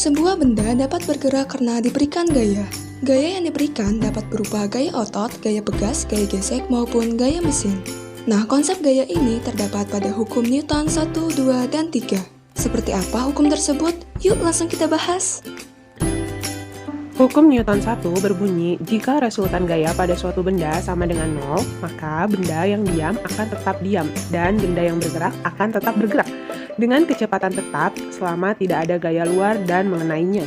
Sebuah benda dapat bergerak karena diberikan gaya. Gaya yang diberikan dapat berupa gaya otot, gaya pegas, gaya gesek, maupun gaya mesin. Nah, konsep gaya ini terdapat pada hukum Newton 1, 2, dan 3. Seperti apa hukum tersebut? Yuk langsung kita bahas. Hukum Newton 1 berbunyi, jika resultan gaya pada suatu benda sama dengan 0, maka benda yang diam akan tetap diam, dan benda yang bergerak akan tetap bergerak, dengan kecepatan tetap selama tidak ada gaya luar dan mengenainya.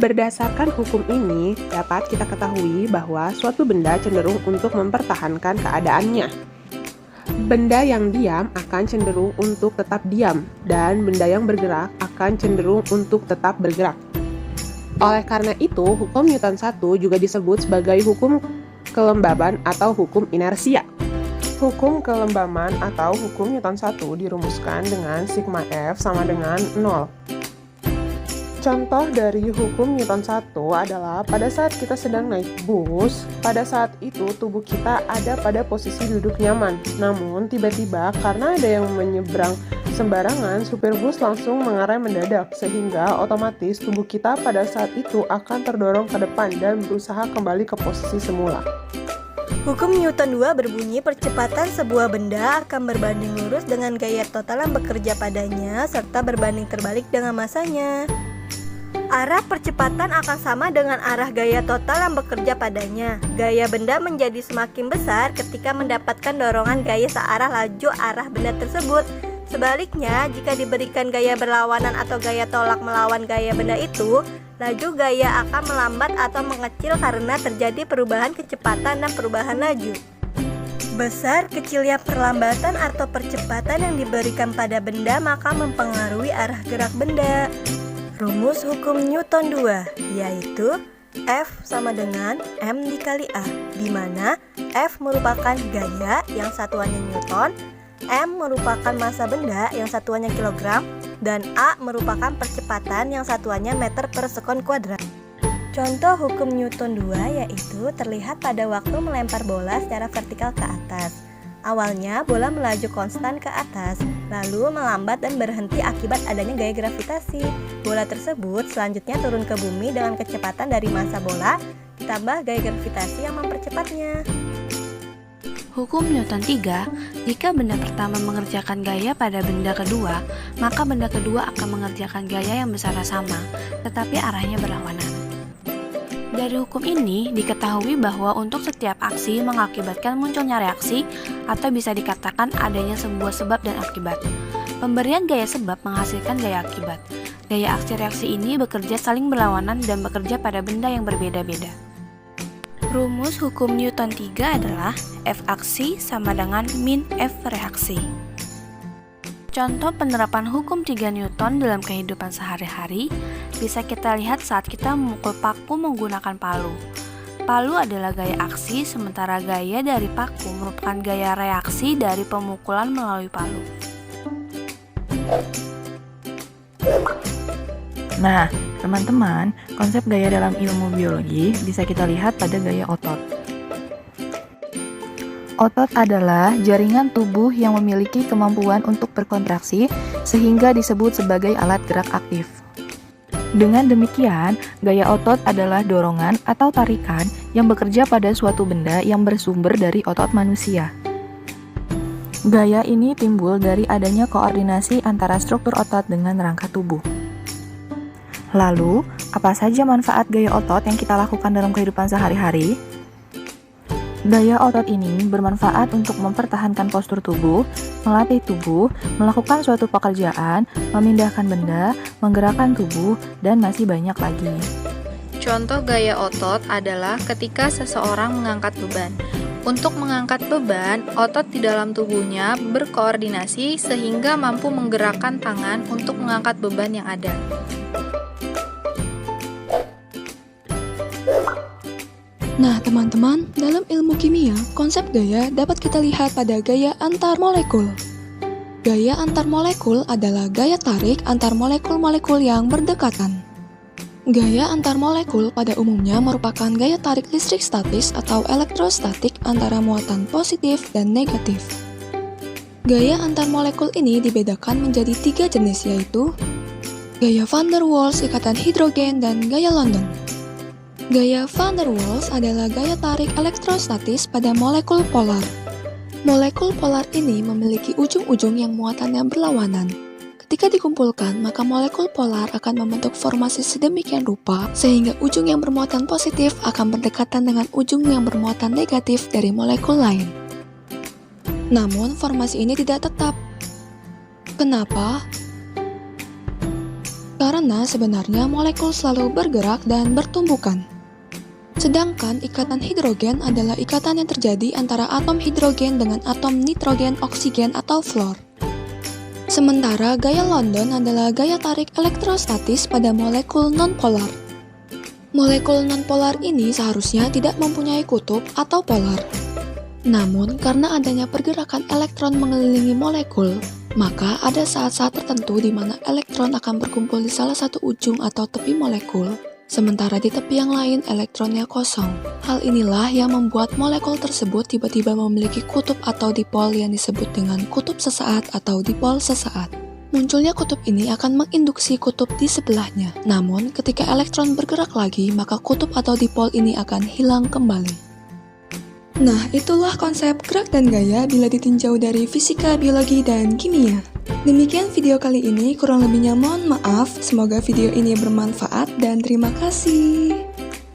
Berdasarkan hukum ini, dapat kita ketahui bahwa suatu benda cenderung untuk mempertahankan keadaannya. Benda yang diam akan cenderung untuk tetap diam, dan benda yang bergerak akan cenderung untuk tetap bergerak. Oleh karena itu, hukum Newton 1 juga disebut sebagai hukum kelembaban atau hukum inersia. Hukum kelembaban atau hukum Newton 1 dirumuskan dengan sigma F sama dengan 0. Contoh dari hukum Newton 1 adalah pada saat kita sedang naik bus, pada saat itu tubuh kita ada pada posisi duduk nyaman. Namun tiba-tiba karena ada yang menyeberang sembarangan, supir bus langsung mengerem mendadak, sehingga otomatis tubuh kita pada saat itu akan terdorong ke depan dan berusaha kembali ke posisi semula. Hukum Newton 2 berbunyi percepatan sebuah benda akan berbanding lurus dengan gaya total yang bekerja padanya serta berbanding terbalik dengan masanya. Arah percepatan akan sama dengan arah gaya total yang bekerja padanya. Gaya benda menjadi semakin besar ketika mendapatkan dorongan gaya searah laju arah benda tersebut. Sebaliknya, jika diberikan gaya berlawanan atau gaya tolak melawan gaya benda itu, laju gaya akan melambat atau mengecil karena terjadi perubahan kecepatan dan perubahan laju. Besar kecilnya perlambatan atau percepatan yang diberikan pada benda maka mempengaruhi arah gerak benda. Rumus hukum Newton 2 yaitu F sama dengan M dikali A, di mana F merupakan gaya yang satuannya Newton, M merupakan massa benda yang satuannya kilogram, dan A merupakan percepatan yang satuannya meter per sekon kuadrat. Contoh hukum Newton 2 yaitu terlihat pada waktu melempar bola secara vertikal ke atas. Awalnya bola melaju konstan ke atas, lalu melambat dan berhenti akibat adanya gaya gravitasi. Bola tersebut selanjutnya turun ke bumi dengan kecepatan dari massa bola ditambah gaya gravitasi yang mempercepatnya. Hukum Newton 3, jika benda pertama mengerjakan gaya pada benda kedua, maka benda kedua akan mengerjakan gaya yang besarnya sama, tetapi arahnya berlawanan. Dari hukum ini diketahui bahwa untuk setiap aksi mengakibatkan munculnya reaksi atau bisa dikatakan adanya sebuah sebab dan akibat. Pemberian gaya sebab menghasilkan gaya akibat. Gaya aksi reaksi ini bekerja saling berlawanan dan bekerja pada benda yang berbeda-beda. Rumus hukum Newton 3 adalah F aksi sama dengan min F reaksi. Contoh penerapan hukum 3 Newton dalam kehidupan sehari-hari bisa kita lihat saat kita memukul paku menggunakan palu. Palu adalah gaya aksi, sementara gaya dari paku merupakan gaya reaksi dari pemukulan melalui palu. Nah, teman-teman, konsep gaya dalam ilmu biologi bisa kita lihat pada gaya otot. Otot adalah jaringan tubuh yang memiliki kemampuan untuk berkontraksi sehingga disebut sebagai alat gerak aktif. Dengan demikian, gaya otot adalah dorongan atau tarikan yang bekerja pada suatu benda yang bersumber dari otot manusia. Gaya ini timbul dari adanya koordinasi antara struktur otot dengan rangka tubuh. Lalu, apa saja manfaat gaya otot yang kita lakukan dalam kehidupan sehari-hari? Gaya otot ini bermanfaat untuk mempertahankan postur tubuh, melatih tubuh, melakukan suatu pekerjaan, memindahkan benda, menggerakkan tubuh, dan masih banyak lagi. Contoh gaya otot adalah ketika seseorang mengangkat beban. Untuk mengangkat beban, otot di dalam tubuhnya berkoordinasi sehingga mampu menggerakkan tangan untuk mengangkat beban yang ada. Nah teman-teman, dalam ilmu kimia, konsep gaya dapat kita lihat pada gaya antar molekul. Gaya antar molekul adalah gaya tarik antar molekul-molekul yang berdekatan. Gaya antar molekul pada umumnya merupakan gaya tarik listrik statis atau elektrostatik antara muatan positif dan negatif. Gaya antar molekul ini dibedakan menjadi 3 jenis yaitu Gaya van der Waals ikatan hidrogen, dan gaya London. Gaya van der Waals adalah gaya tarik elektrostatis pada molekul polar. Molekul polar ini memiliki ujung-ujung yang muatannya berlawanan. Ketika dikumpulkan, maka molekul polar akan membentuk formasi sedemikian rupa sehingga ujung yang bermuatan positif akan berdekatan dengan ujung yang bermuatan negatif dari molekul lain. Namun, formasi ini tidak tetap. Kenapa? Karena sebenarnya molekul selalu bergerak dan bertumbukan. Sedangkan ikatan hidrogen adalah ikatan yang terjadi antara atom hidrogen dengan atom nitrogen, oksigen, atau fluor. Sementara gaya London adalah gaya tarik elektrostatis pada molekul nonpolar. Molekul nonpolar ini seharusnya tidak mempunyai kutub atau polar. Namun, karena adanya pergerakan elektron mengelilingi molekul, maka ada saat-saat tertentu di mana elektron akan berkumpul di salah satu ujung atau tepi molekul, sementara di tepi yang lain elektronnya kosong. Hal inilah yang membuat molekul tersebut tiba-tiba memiliki kutub atau dipol yang disebut dengan kutub sesaat atau dipol sesaat. Munculnya kutub ini akan menginduksi kutub di sebelahnya. Namun, ketika elektron bergerak lagi, maka kutub atau dipol ini akan hilang kembali. Nah, itulah konsep gerak dan gaya bila ditinjau dari fisika, biologi, dan kimia. Demikian video kali ini, kurang lebihnya mohon maaf. Semoga video ini bermanfaat dan terima kasih.